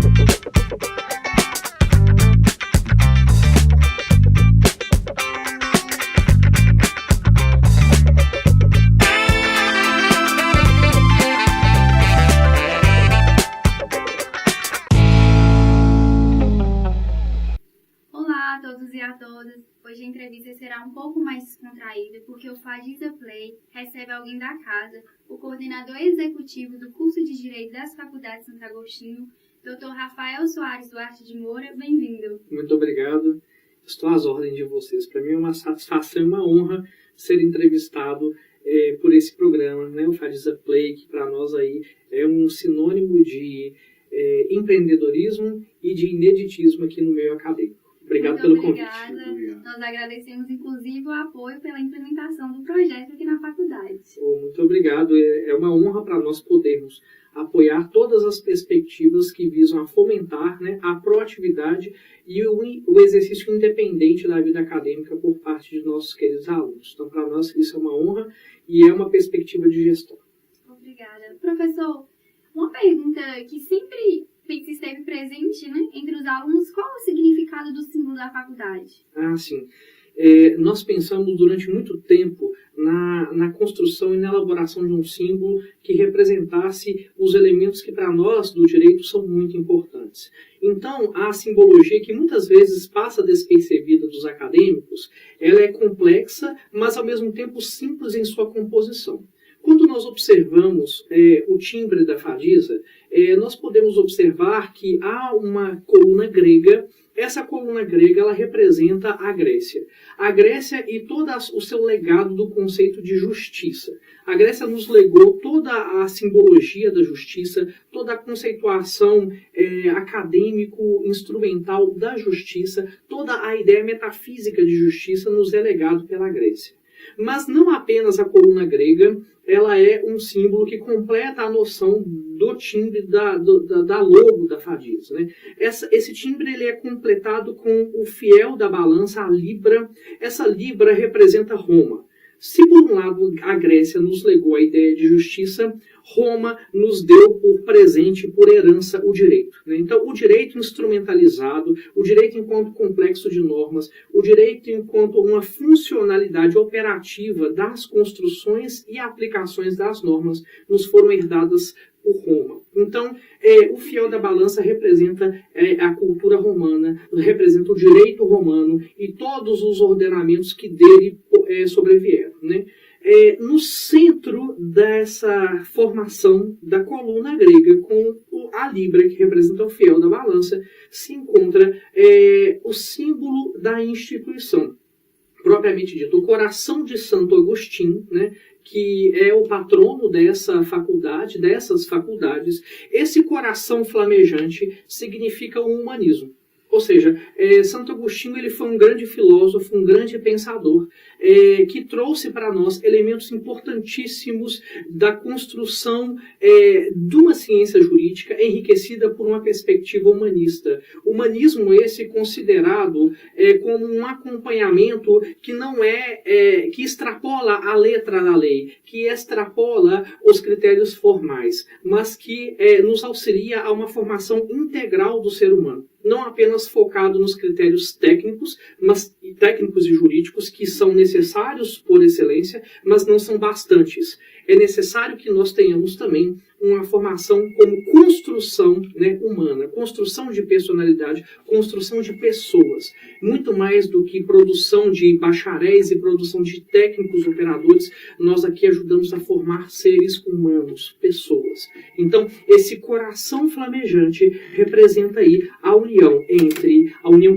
Hoje a entrevista será um pouco mais descontraída, porque o Fadiza Play recebe alguém da casa, o coordenador executivo do curso de Direito das Faculdades Santo Agostinho, Dr. Rafael Soares Duarte de Moura. Bem-vindo. Muito obrigado. Estou às ordens de vocês. Para mim é uma satisfação e uma honra ser entrevistado por esse programa, né? O Fadiza Play, que para nós aí é um sinônimo de empreendedorismo e de ineditismo aqui no meio acadêmico. Obrigado pelo convite. Obrigada. Nós agradecemos, inclusive, o apoio pela implementação do projeto aqui na faculdade. Muito obrigado. É uma honra para nós podermos apoiar todas as perspectivas que visam a fomentar, né, a proatividade e o exercício independente da vida acadêmica por parte de nossos queridos alunos. Então, para nós, isso é uma honra e é uma perspectiva de gestão. Obrigada. Professor, uma pergunta que sempre esteve presente, né, entre os alunos: qual o significado do símbolo da faculdade? Sim. Nós pensamos durante muito tempo na construção e na elaboração de um símbolo que representasse os elementos que para nós do direito são muito importantes. Então, a simbologia, que muitas vezes passa despercebida dos acadêmicos, ela é complexa, mas ao mesmo tempo simples em sua composição. Quando nós observamos o timbre da Fadiza, nós podemos observar que há uma coluna grega. Essa coluna grega, ela representa a Grécia. A Grécia e todo o seu legado do conceito de justiça. A Grécia nos legou toda a simbologia da justiça, toda a conceituação acadêmico-instrumental da justiça, toda a ideia metafísica de justiça nos é legado pela Grécia. Mas não apenas a coluna grega, ela é um símbolo que completa a noção do timbre da logo da Fadiza, né? Esse timbre ele é completado com o fiel da balança, a Libra. Essa Libra representa Roma. Se por um lado a Grécia nos legou a ideia de justiça, Roma nos deu por presente, por herança, o direito, né? Então, o direito instrumentalizado, o direito enquanto complexo de normas, o direito enquanto uma funcionalidade operativa das construções e aplicações das normas nos foram herdadas por Roma. Então, o fiel da balança representa a cultura romana, representa o direito romano e todos os ordenamentos que dele sobrevieram, né? No centro dessa formação da coluna grega, com a Libra, que representa o fiel da balança, se encontra o símbolo da instituição, propriamente dito, o coração de Santo Agostinho, né, que é o patrono dessa faculdade, dessas faculdades. Esse coração flamejante significa o humanismo. Ou seja, Santo Agostinho ele foi um grande filósofo, um grande pensador, que trouxe para nós elementos importantíssimos da construção de uma ciência jurídica enriquecida por uma perspectiva humanista. Humanismo esse considerado como um acompanhamento que não que extrapola a letra da lei, que extrapola os critérios formais, mas que nos auxilia a uma formação integral do ser humano. Não apenas focado nos critérios técnicos e jurídicos, que são necessários por excelência, mas não são bastantes. É necessário que nós tenhamos também uma formação como construção, né, humana, construção de personalidade, construção de pessoas. Muito mais do que produção de bacharéis e produção de técnicos operadores, nós aqui ajudamos a formar seres humanos, pessoas. Então, esse coração flamejante representa aí a união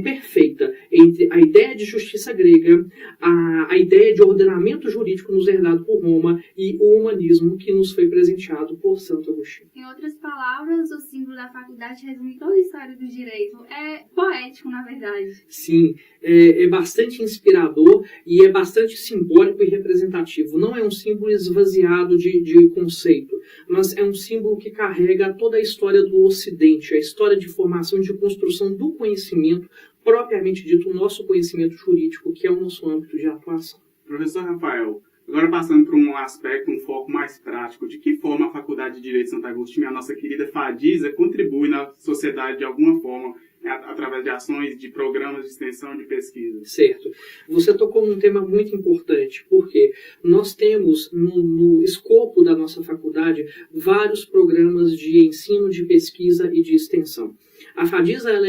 perfeita entre a ideia de justiça grega, a ideia de ordenamento jurídico nos herdado por Roma e o humanismo que nos foi presenteado por Santo Agostinho. Em outras palavras, o símbolo da faculdade resume toda a história do direito. É poético, na verdade. Sim, é bastante inspirador e é bastante simbólico e representativo. Não é um símbolo esvaziado de conceito, mas é um símbolo que carrega toda a história do Ocidente, a história de formação e de construção do conhecimento, propriamente dito, o nosso conhecimento jurídico, que é o nosso âmbito de atuação. Professor Rafael, Agora, passando para um aspecto, um foco mais prático, de que forma a Faculdade de Direito de Santo Agostinho, a nossa querida FADISA, contribui na sociedade de alguma forma, através de ações, de programas de extensão, de pesquisa? Certo. Você tocou num tema muito importante, porque nós temos no escopo da nossa faculdade vários programas de ensino, de pesquisa e de extensão. A FADISA ela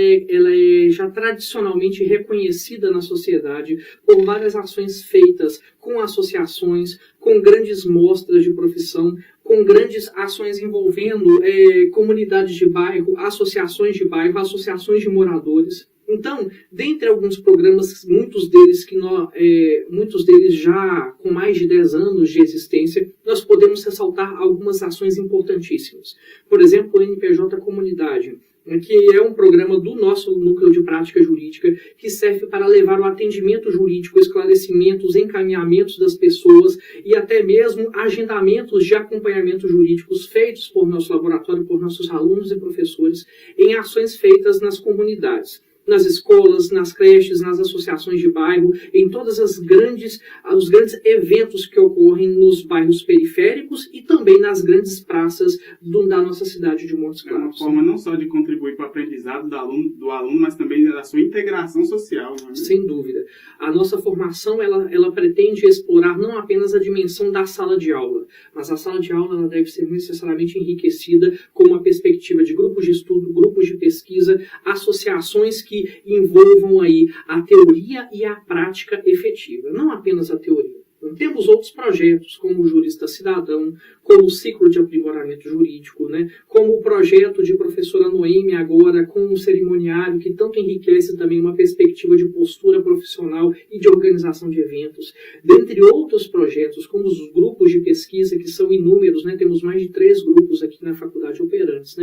é já tradicionalmente reconhecida na sociedade por várias ações feitas com associações, com grandes mostras de profissão, com grandes ações envolvendo comunidades de bairro, associações de moradores. Então, dentre alguns programas, muitos deles já com mais de 10 anos de existência, nós podemos ressaltar algumas ações importantíssimas. Por exemplo, o NPJ Comunidade, que é um programa do nosso núcleo de prática jurídica, que serve para levar o atendimento jurídico, esclarecimentos, encaminhamentos das pessoas e até mesmo agendamentos de acompanhamento jurídicos feitos por nosso laboratório, por nossos alunos e professores, em ações feitas nas comunidades, nas escolas, nas creches, nas associações de bairro, em todos os grandes eventos que ocorrem nos bairros periféricos e também nas grandes praças da nossa cidade de Montes Claros. É uma forma não só de contribuir para o aprendizado do aluno, mas também da sua integração social. Não é? Sem dúvida. A nossa formação ela pretende explorar não apenas a dimensão da sala de aula, mas a sala de aula ela deve ser necessariamente enriquecida com uma perspectiva de grupos de estudo, grupos de pesquisa, associações que envolvam aí a teoria e a prática efetiva, não apenas a teoria. Então, temos outros projetos, como o Jurista Cidadão, como o Ciclo de Aprimoramento Jurídico, como o projeto de professora Noemi agora, com um cerimoniário que tanto enriquece também uma perspectiva de postura profissional e de organização de eventos. Dentre outros projetos, como os grupos de pesquisa, que são inúmeros, temos mais de 3 grupos aqui na faculdade operantes.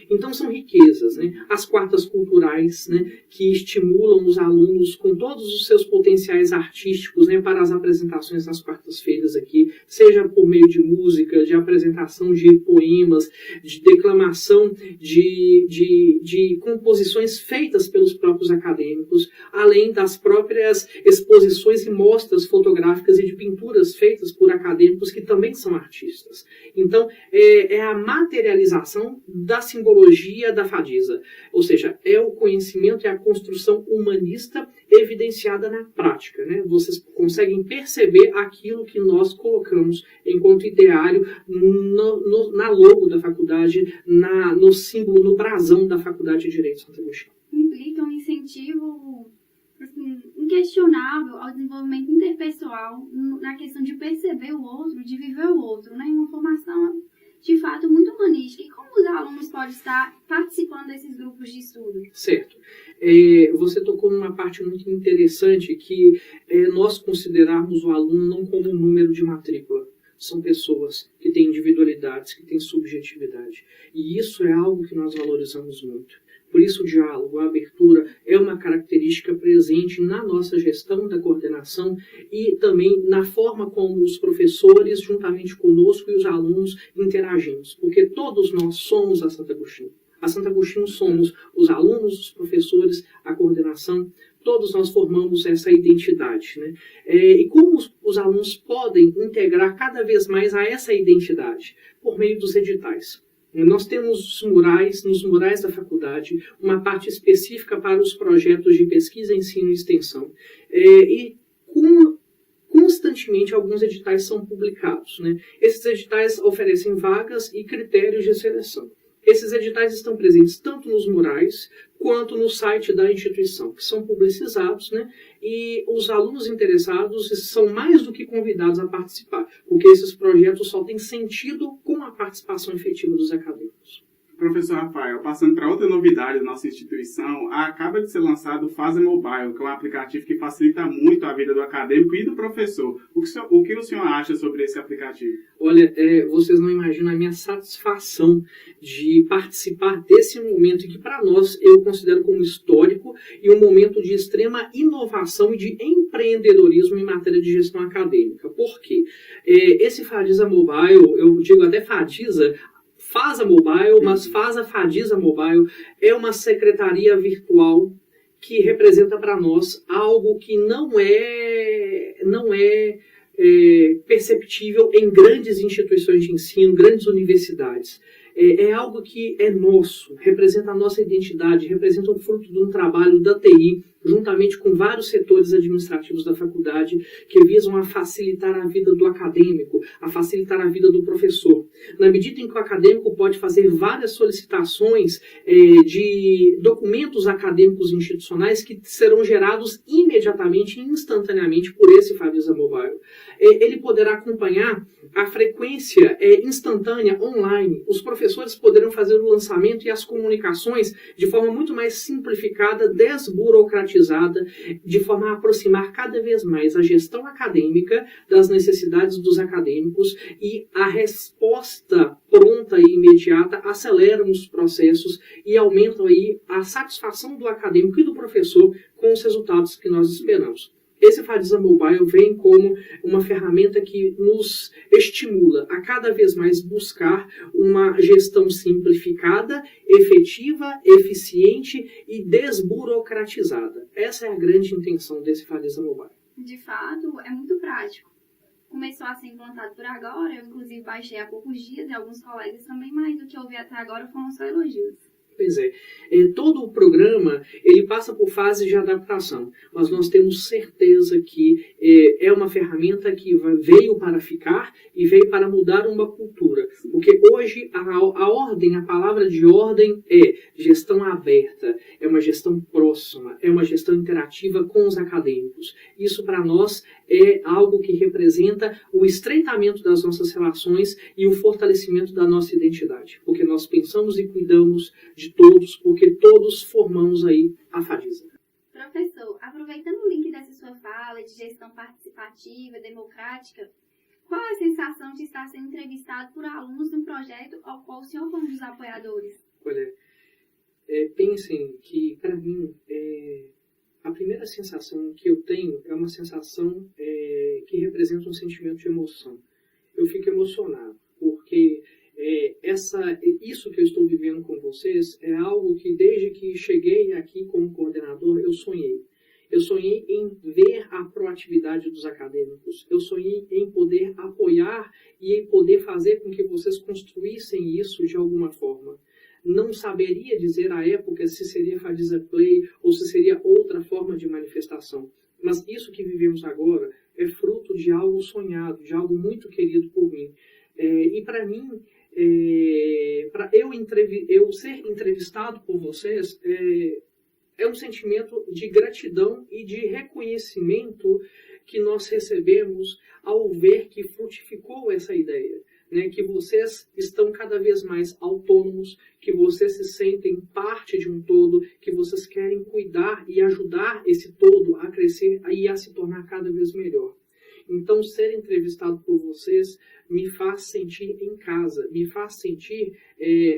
Então, são riquezas. As quartas culturais, que estimulam os alunos com todos os seus potenciais artísticos para as apresentações nas quartas-feiras aqui, seja por meio de música, de apresentação de poemas, de declamação de composições feitas pelos próprios acadêmicos, além das próprias exposições e mostras fotográficas e de pinturas feitas por acadêmicos que também são artistas. Então, é a materialização da simbologia da FADISA, ou seja, é o conhecimento e a construção humanista evidenciada na prática. Vocês conseguem perceber aquilo que nós colocamos enquanto ideário na logo da faculdade, no símbolo, no brasão da Faculdade de Direito de Santo Agostinho. Implica um incentivo inquestionável ao desenvolvimento interpessoal, na questão de perceber o outro, de viver o outro, uma formação de fato muito humanística. E como os alunos podem estar participando desses grupos de estudo? Certo. Você tocou numa parte muito interessante, que nós considerarmos o aluno não como um número de matrícula. São pessoas que têm individualidades, que têm subjetividade. E isso é algo que nós valorizamos muito. Por isso, o diálogo, a abertura é uma característica presente na nossa gestão da coordenação e também na forma como os professores, juntamente conosco, e os alunos interagimos. Porque todos nós somos a Santo Agostinho. A Santo Agostinho somos os alunos, os professores, a coordenação. Todos nós formamos essa identidade. E como os alunos podem integrar cada vez mais a essa identidade? Por meio dos editais. Nós temos nos murais da faculdade, uma parte específica para os projetos de pesquisa, ensino e extensão. Constantemente, alguns editais são publicados. Esses editais oferecem vagas e critérios de seleção. Esses editais estão presentes tanto nos murais quanto no site da instituição, que são publicizados, e os alunos interessados são mais do que convidados a participar, porque esses projetos só têm sentido com a participação efetiva dos acadêmicos. Professor Rafael, passando para outra novidade da nossa instituição, acaba de ser lançado o FASA Mobile, que é um aplicativo que facilita muito a vida do acadêmico e do professor. O que o senhor acha sobre esse aplicativo? Olha, vocês não imaginam a minha satisfação de participar desse momento que, para nós, eu considero como histórico e um momento de extrema inovação e de empreendedorismo em matéria de gestão acadêmica. Por quê? Esse FADISA Mobile, eu digo até FADISA Mobile, mas FADISA Mobile é uma secretaria virtual que representa para nós algo que não é perceptível em grandes instituições de ensino, grandes universidades. É algo que é nosso, representa a nossa identidade, representa o fruto de um trabalho da TI, juntamente com vários setores administrativos da faculdade, que visam a facilitar a vida do acadêmico, a facilitar a vida do professor. Na medida em que o acadêmico pode fazer várias solicitações de documentos acadêmicos institucionais que serão gerados imediatamente, instantaneamente, por esse Fadisa Mobile. Ele poderá acompanhar a frequência instantânea online. Os professores poderão fazer o lançamento e as comunicações de forma muito mais simplificada, desburocratizada, de forma a aproximar cada vez mais a gestão acadêmica das necessidades dos acadêmicos, e a resposta pronta e imediata acelera os processos e aumenta aí a satisfação do acadêmico e do professor com os resultados que nós esperamos. Esse Fadisa Mobile vem como uma ferramenta que nos estimula a cada vez mais buscar uma gestão simplificada, efetiva, eficiente e desburocratizada. Essa é a grande intenção desse Fadisa Mobile. De fato, é muito prático. Começou a ser implantado por agora, eu inclusive baixei há poucos dias e alguns colegas também, mas o que eu vi até agora foram só elogios. Pois é. Todo o programa ele passa por fases de adaptação, mas nós temos certeza que é uma ferramenta que veio para ficar e veio para mudar uma cultura. Porque hoje a ordem, a palavra de ordem é gestão aberta, é uma gestão próxima, é uma gestão interativa com os acadêmicos. Isso para nós é algo que representa o estreitamento das nossas relações e o fortalecimento da nossa identidade. Porque nós pensamos e cuidamos de todos, porque todos formamos aí a Fadisa. Professor, aproveitando o link dessa sua fala de gestão participativa, democrática, qual é a sensação de estar sendo entrevistado por alunos no projeto ao qual o senhor foi um dos apoiadores? Olha, pensem que, para mim, a primeira sensação que eu tenho é uma sensação que representa um sentimento de emoção. Eu fico emocionado, porque isso que eu estou vivendo com vocês é algo que, desde que cheguei aqui como coordenador, eu sonhei. Eu sonhei em ver a proatividade dos acadêmicos. Eu sonhei em poder apoiar e em poder fazer com que vocês construíssem isso de alguma forma. Não saberia dizer à época se seria Fadisa Play ou se seria outra forma de manifestação. Mas isso que vivemos agora é fruto de algo sonhado, de algo muito querido por mim. E para mim, para eu ser entrevistado por vocês, é um sentimento de gratidão e de reconhecimento que nós recebemos ao ver que frutificou essa ideia. Né, que vocês estão cada vez mais autônomos, que vocês se sentem parte de um todo, que vocês querem cuidar e ajudar esse todo a crescer e a se tornar cada vez melhor. Então, ser entrevistado por vocês me faz sentir em casa, me faz sentir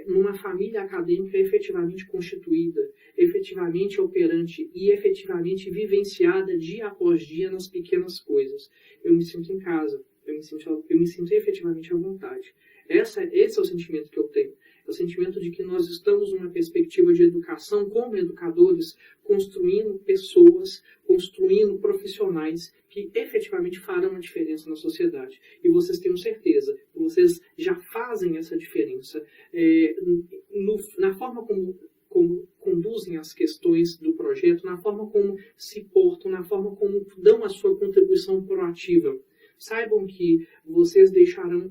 numa família acadêmica efetivamente constituída, efetivamente operante e efetivamente vivenciada dia após dia nas pequenas coisas. Eu me sinto em casa. Eu me sinto efetivamente à vontade. Esse é o sentimento que eu tenho. É o sentimento de que nós estamos numa perspectiva de educação como educadores, construindo pessoas, construindo profissionais que efetivamente farão a diferença na sociedade. E vocês tenham certeza que vocês já fazem essa diferença na forma como conduzem as questões do projeto, na forma como se portam, na forma como dão a sua contribuição proativa. Saibam que vocês deixarão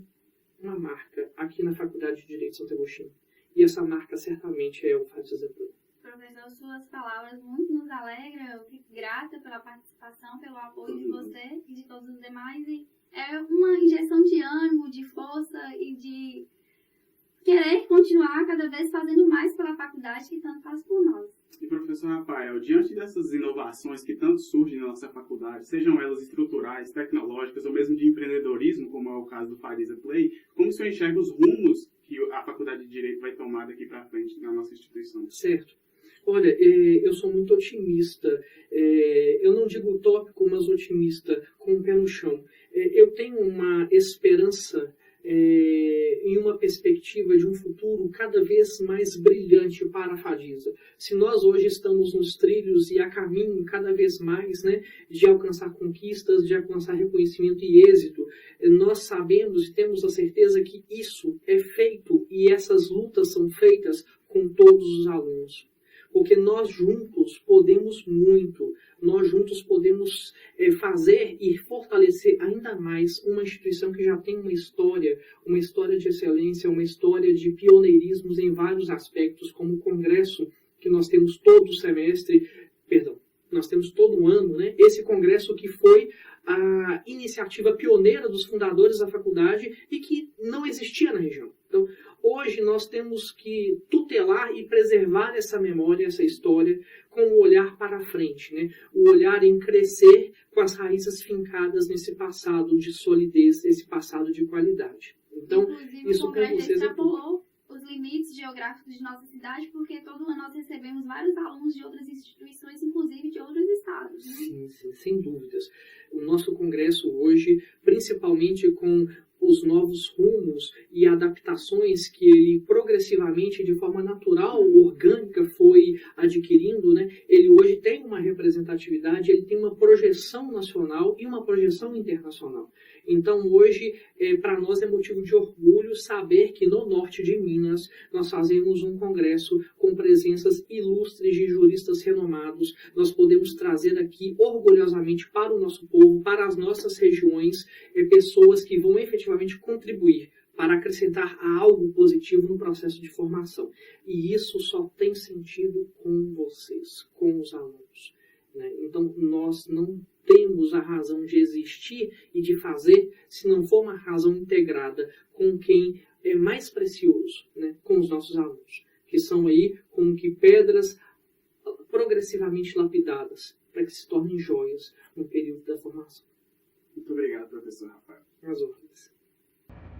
uma marca aqui na Faculdade de Direito de Santo Agostinho. E essa marca certamente é o Fadisa Play. Professor, suas palavras muito nos alegram. Eu fico grata pela participação, pelo apoio de você e de todos os demais. E é uma injeção de ânimo, de força e de querer continuar cada vez fazendo mais pela faculdade que tanto faz por nós. E professor Rafael, diante dessas inovações que tanto surgem na nossa faculdade, sejam elas estruturais, tecnológicas ou mesmo de empreendedorismo, como é o caso do Fadisa Play, como o senhor enxerga os rumos que a Faculdade de Direito vai tomar daqui para frente na nossa instituição? Certo. Olha, eu sou muito otimista. Eu não digo utópico, mas otimista, com o pé no chão. Eu tenho uma esperança em uma perspectiva de um futuro cada vez mais brilhante para a Fadisa. Se nós hoje estamos nos trilhos e a caminho cada vez mais, né, de alcançar conquistas, de alcançar reconhecimento e êxito, nós sabemos e temos a certeza que isso é feito e essas lutas são feitas com todos os alunos. Porque nós juntos podemos muito, nós juntos podemos fazer e fortalecer ainda mais uma instituição que já tem uma história de excelência, uma história de pioneirismos em vários aspectos, como o congresso que nós temos todo semestre, nós temos todo ano, né? Esse congresso que foi a iniciativa pioneira dos fundadores da faculdade e que não existia na região. Então, hoje nós temos que tutelar e preservar essa memória, essa história, com o olhar para frente, né? O olhar em crescer com as raízes fincadas nesse passado de solidez, esse passado de qualidade. Então, inclusive, isso o congresso com vocês extrapolou os limites geográficos de nossa cidade, porque todo ano nós recebemos vários alunos de outras instituições, inclusive de outros estados. Né? Sim, sem dúvidas. O nosso congresso hoje, principalmente com os novos rumos e adaptações que ele progressivamente, de forma natural, orgânica, foi adquirindo, né? Ele hoje tem uma representatividade, ele tem uma projeção nacional e uma projeção internacional. Então, hoje, para nós é motivo de orgulho saber que no norte de Minas nós fazemos um congresso com presenças ilustres de juristas renomados. Nós podemos trazer aqui orgulhosamente para o nosso povo, para as nossas regiões, pessoas que vão efetivamente contribuir para acrescentar algo positivo no processo de formação. E isso só tem sentido com vocês, com os alunos, né? Então, nós não temos a razão de existir e de fazer se não for uma razão integrada com quem é mais precioso, né? Com os nossos alunos, que são aí como que pedras progressivamente lapidadas para que se tornem joias no período da formação. Muito obrigado, professor Rafael. As ordens.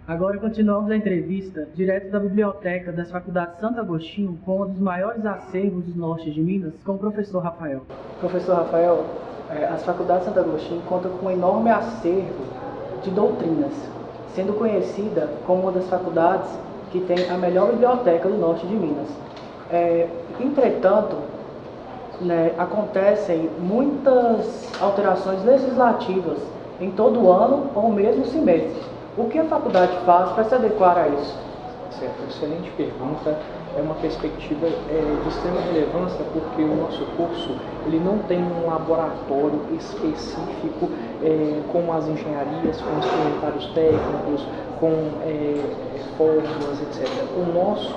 Agora continuamos a entrevista direto da biblioteca das Faculdades Santo Agostinho com um dos maiores acervos do norte de Minas, com o professor Rafael. Professor Rafael, as Faculdades Santo Agostinho contam com um enorme acervo de doutrinas, sendo conhecida como uma das faculdades que tem a melhor biblioteca do norte de Minas. Entretanto, acontecem muitas alterações legislativas em todo ano ou mesmo semestre. O que a faculdade faz para se adequar a isso? Certo, excelente pergunta. É uma perspectiva de extrema relevância porque o nosso curso ele não tem um laboratório específico com as engenharias, com instrumentários técnicos, com fórmulas, etc. O nosso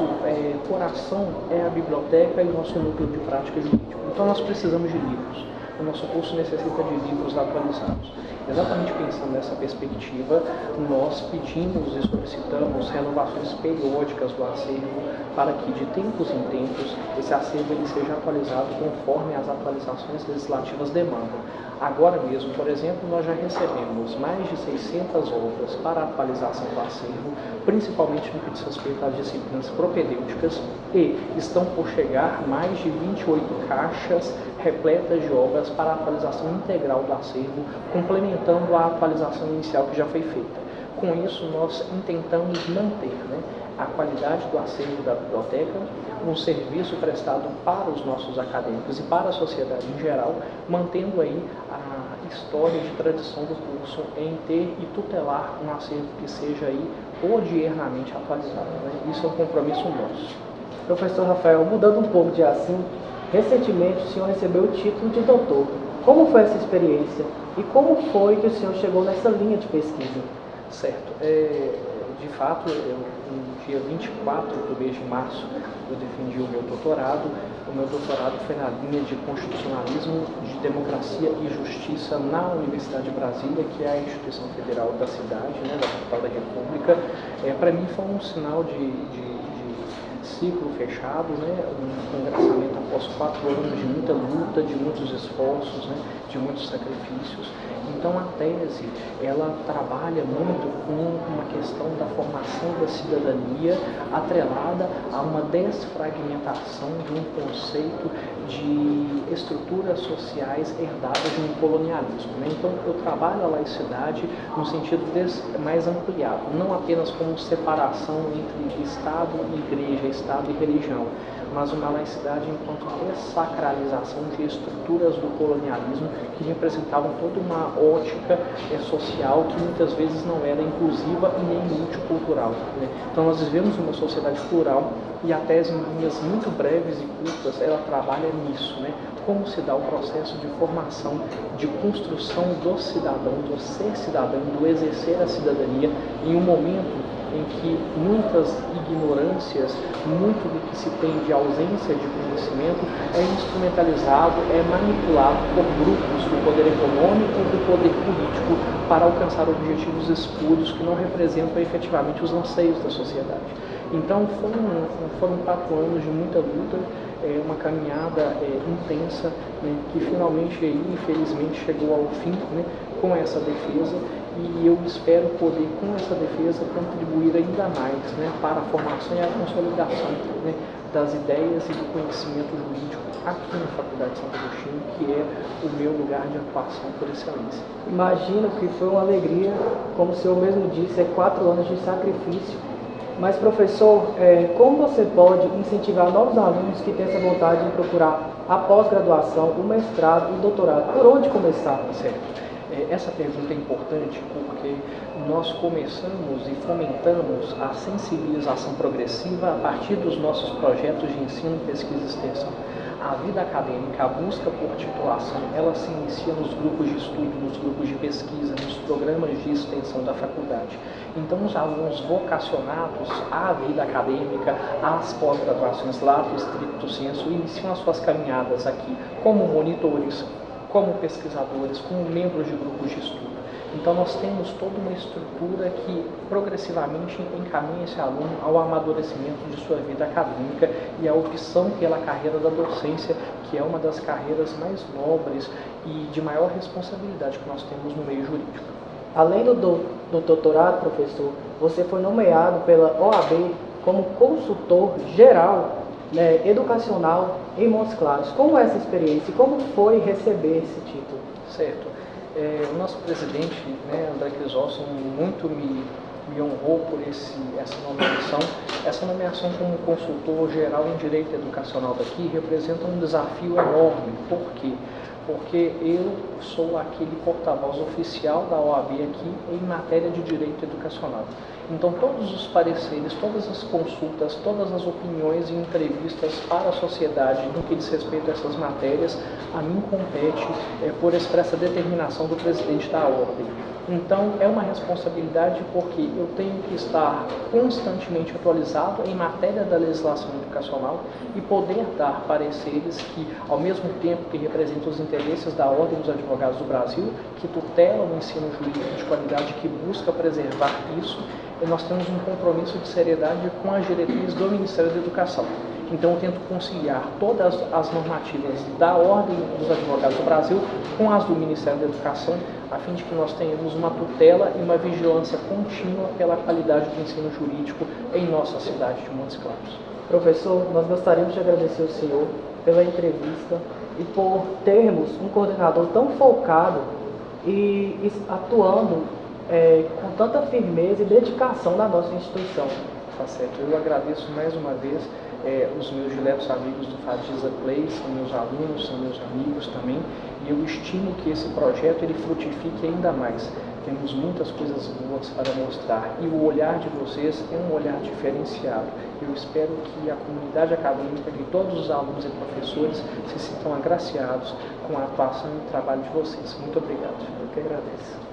coração é a biblioteca e o nosso núcleo de prática jurídica. Então nós precisamos de livros. O nosso curso necessita de livros atualizados. Exatamente pensando nessa perspectiva, nós pedimos e solicitamos renovações periódicas do acervo para que, de tempos em tempos, esse acervo ele seja atualizado conforme as atualizações legislativas demandam. Agora mesmo, por exemplo, nós já recebemos mais de 600 obras para atualização do acervo, principalmente no que diz respeito às disciplinas propedêuticas, e estão por chegar mais de 28 caixas repletas de obras para a atualização integral do acervo, complementando a atualização inicial que já foi feita. Com isso, nós intentamos manter a qualidade do acervo da biblioteca, um serviço prestado para os nossos acadêmicos e para a sociedade em geral, mantendo aí a história de tradição do curso em ter e tutelar um acervo que seja aí odiernamente atualizado. Isso é um compromisso nosso. Professor Rafael, mudando um pouco de assunto, recentemente o senhor recebeu o título de doutor. Como foi essa experiência e como foi que o senhor chegou nessa linha de pesquisa? Certo. De fato, no dia 24 do mês de março, eu defendi o meu doutorado. O meu doutorado foi na linha de constitucionalismo, de democracia e justiça na Universidade de Brasília, que é a instituição federal da cidade, da capital da República. Para mim foi um sinal de ciclo fechado, um congressamento após 4 anos de muita luta, de muitos esforços, de muitos sacrifícios. Então a tese, ela trabalha muito com uma questão da formação da cidadania atrelada a uma desfragmentação de um conceito de estruturas sociais herdadas de um colonialismo, né? Então eu trabalho a laicidade no sentido mais ampliado, não apenas como separação entre Estado e Igreja, Estado e religião, mas uma laicidade enquanto dessacralização de estruturas do colonialismo que representavam toda uma ótica social que muitas vezes não era inclusiva e nem multicultural, né? Então nós vivemos uma sociedade plural e a tese, em linhas muito breves e curtas, ela trabalha nisso, né? Como se dá o processo de formação, de construção do cidadão, do ser cidadão, do exercer a cidadania em um momento em que muitas ignorâncias, muito do que se tem de ausência de conhecimento é instrumentalizado, é manipulado por grupos do poder econômico e do poder político para alcançar objetivos espúrios que não representam efetivamente os anseios da sociedade. Então foram 4 anos de muita luta, uma caminhada intensa, né, que finalmente, infelizmente, chegou ao fim, né, com essa defesa, e eu espero poder, com essa defesa, contribuir ainda mais, né, para a formação e a consolidação, né, das ideias e do conhecimento jurídico aqui na Faculdade de Santo Agostinho, que é o meu lugar de atuação por excelência. Imagino que foi uma alegria, como o senhor mesmo disse, 4 anos de sacrifício. Mas, professor, como você pode incentivar novos alunos que têm essa vontade de procurar a pós-graduação, o mestrado e o doutorado? Por onde começar? Certo. Essa pergunta é importante porque nós começamos e fomentamos a sensibilização progressiva a partir dos nossos projetos de ensino, pesquisa e extensão. A vida acadêmica, a busca por titulação, ela se inicia nos grupos de estudo, nos grupos de pesquisa, nos programas de extensão da faculdade. Então, os alunos vocacionados à vida acadêmica, às pós-graduações lato stricto sensu, iniciam as suas caminhadas aqui como monitores, como pesquisadores, como membros de grupos de estudo. Então nós temos toda uma estrutura que progressivamente encaminha esse aluno ao amadurecimento de sua vida acadêmica e à opção pela carreira da docência, que é uma das carreiras mais nobres e de maior responsabilidade que nós temos no meio jurídico. Além do doutorado, professor, você foi nomeado pela OAB como consultor geral, né, educacional em Montes Claros. Como é essa experiência e como foi receber esse título? Certo. O nosso presidente, né, André Crisóstomo, muito me honrou por essa nomeação. Essa nomeação como consultor geral em direito educacional daqui representa um desafio enorme. Por quê? Porque eu sou aquele porta-voz oficial da OAB aqui em matéria de direito educacional. Então todos os pareceres, todas as consultas, todas as opiniões e entrevistas para a sociedade no que diz respeito a essas matérias, a mim compete por expressa determinação do presidente da ordem. Então é uma responsabilidade porque eu tenho que estar constantemente atualizado em matéria da legislação educacional e poder dar pareceres que, ao mesmo tempo que representam os interesses da Ordem dos Advogados do Brasil, que tutelam o ensino jurídico de qualidade, que busca preservar isso, e nós temos um compromisso de seriedade com as diretrizes do Ministério da Educação. Então eu tento conciliar todas as normativas da Ordem dos Advogados do Brasil com as do Ministério da Educação, a fim de que nós tenhamos uma tutela e uma vigilância contínua pela qualidade do ensino jurídico em nossa cidade de Montes Claros. Professor, nós gostaríamos de agradecer ao senhor pela entrevista e por termos um coordenador tão focado e atuando com tanta firmeza e dedicação na nossa instituição. Tá certo. Eu agradeço mais uma vez os meus diletos amigos do Fadisa Play, são meus alunos, são meus amigos também, e eu estimo que esse projeto ele frutifique ainda mais. Temos muitas coisas boas para mostrar e o olhar de vocês é um olhar diferenciado. Eu espero que a comunidade acadêmica, que todos os alunos e professores se sintam agraciados com a atuação e o trabalho de vocês. Muito obrigado. Eu que agradeço.